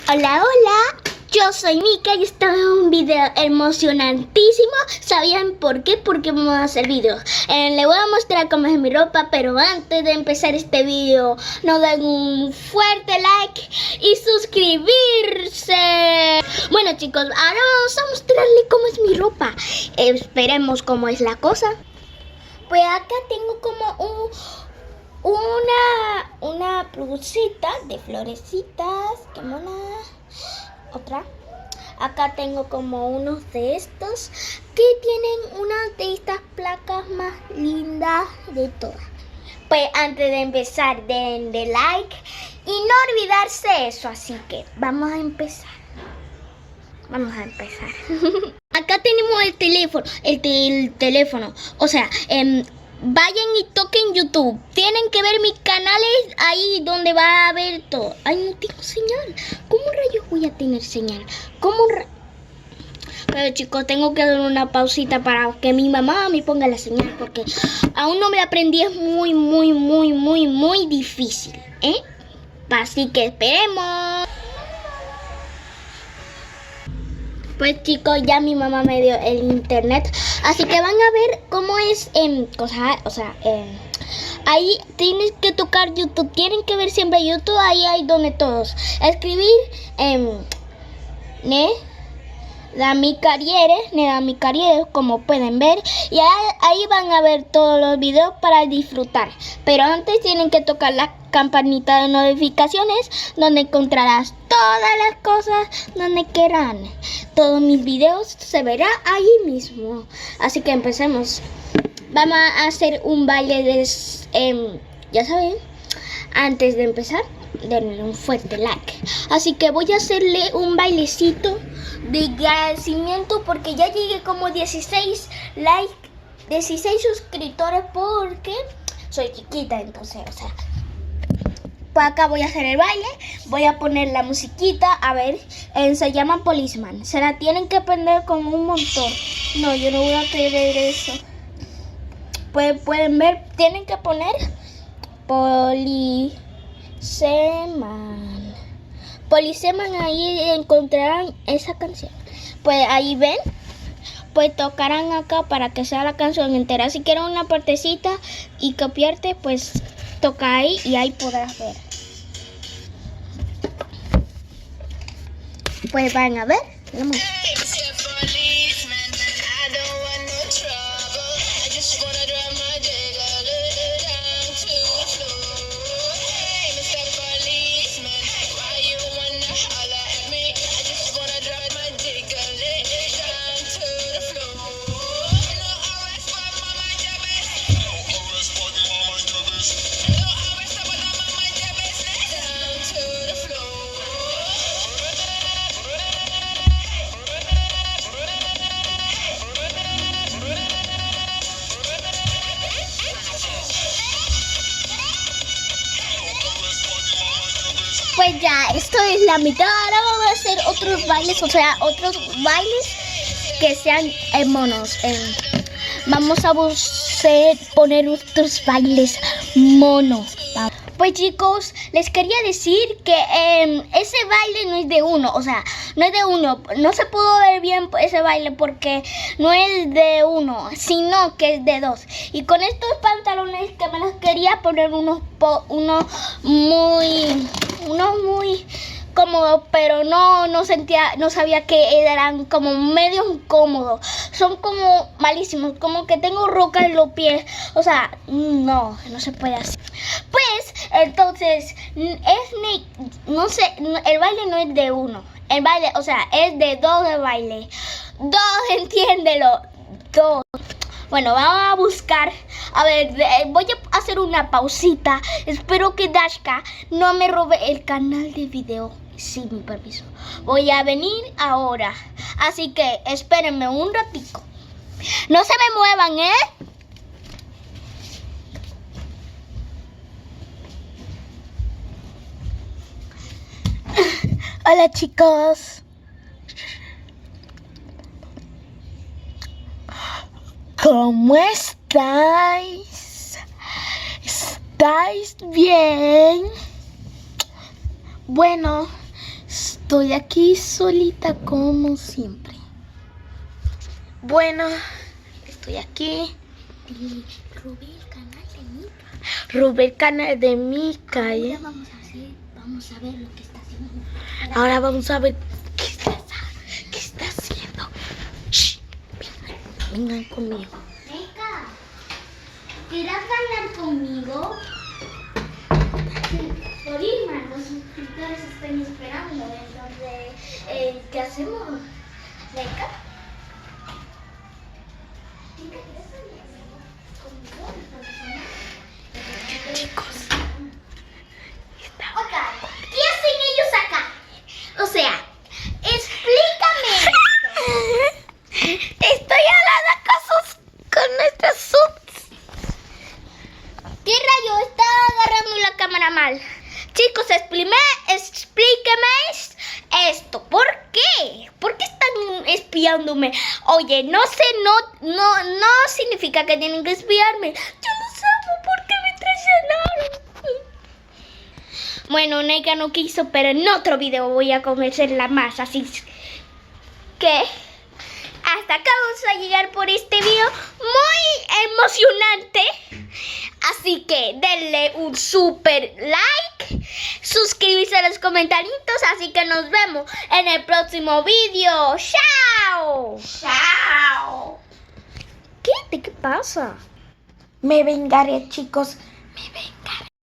Hola, hola, yo soy Mika y estoy en un video emocionantísimo. ¿Sabían por qué? Porque vamos a hacer videos. Le voy a mostrar cómo es mi ropa, pero antes de empezar este video, no den un fuerte like y suscribirse. Bueno chicos, ahora vamos a mostrarle cómo es mi ropa. Esperemos cómo es la cosa. Pues acá tengo como una blusita de florecitas, qué mona. Otra. Acá tengo como unos de estos que tienen una de estas placas más lindas de todas. Pues antes de empezar, den de like y no olvidarse eso, así que vamos a empezar. Acá tenemos el teléfono, o sea, vayan y toquen YouTube. Tienen que ver mis canales ahí donde va a ver todo. Ay, no tengo señal. ¿Cómo rayos voy a tener señal? Pero chicos, tengo que dar una pausita para que mi mamá me ponga la señal, porque aún no me la aprendí. Es muy difícil, ¿eh? Así que esperemos. Pues chicos, ya mi mamá me dio el internet, así que van a ver cómo es ahí tienes que tocar YouTube, tienen que ver siempre YouTube, ahí hay donde todos. Escribir Dami Carriere, como pueden ver, y ahí van a ver todos los videos para disfrutar. Pero antes tienen que tocar la campanita de notificaciones, donde encontrarás todas las cosas donde quieran. Todos mis videos se verá ahí mismo. Así que empecemos. Vamos a hacer un baile de ya saben. Antes de empezar, denle un fuerte like. Así que voy a hacerle un bailecito de agradecimiento porque ya llegué como 16 likes, 16 suscriptores, porque soy chiquita, entonces, pues acá voy a hacer el baile, voy a poner la musiquita, a ver, se llama Policeman, se la tienen que aprender como un montón. No, yo no voy a querer eso. Pues pueden ver, tienen que poner Policeman, ahí encontrarán esa canción. Pues ahí ven, pues tocarán acá para que sea la canción entera. Si quieren una partecita y copiarte, pues toca ahí y ahí podrás ver. Pues van a ver. Vamos. Pues ya, esto es la mitad. Ahora vamos a hacer otros bailes, otros bailes que sean monos. Vamos a poner otros bailes monos. Pues chicos, les quería decir que ese baile no es de uno, no se pudo ver bien ese baile porque no es de uno, sino que es de dos. Y con estos pantalones que me los quería poner unos muy cómodos, pero no sabía que eran como medio incómodos. Son como malísimos, como que tengo rocas en los pies. No se puede hacer. Pues entonces el baile no es de uno. El baile, es de dos de baile. Dos, entiéndelo. Dos. Bueno, vamos a buscar. A ver, voy a hacer una pausita. Espero que Dashka no me robe el canal de video sin mi permiso. Voy a venir ahora. Así que espérenme un ratico. No se me muevan, ¿eh? Hola chicos. ¿Cómo estáis? ¿Estáis bien? Bueno, Estoy aquí solita como siempre. Bueno, estoy aquí. Robé el canal de Mica. Robé el canal de Mica. Ahora vamos a ver lo que está haciendo. Ahora vamos a ver qué está haciendo. Shh, vengan conmigo. Mica, ¿quieres bailar conmigo? Por Irma, los suscriptores están esperando. Entonces, ¿qué hacemos? Mica. Chicos, Ok, ¿qué hacen ellos acá? O sea, explícame esto. estoy hablando con nuestros subs. ¿Qué rayo? Está agarrando la cámara mal. Chicos, explíqueme esto. ¿Por qué? ¿Por qué están espiándome? Oye, no significa que tienen que espiarme. Yo no sé por qué me traicionaron. Bueno, Neika no quiso, pero en otro video voy a comerla más. Así que hasta acá vamos a llegar por este video muy emocionante. Así que denle un super like, suscribirse a los comentarios, así que nos vemos en el próximo video. ¡Chao! ¡Chao! ¿Qué pasa? Me vengaré, chicos. Me vengaré.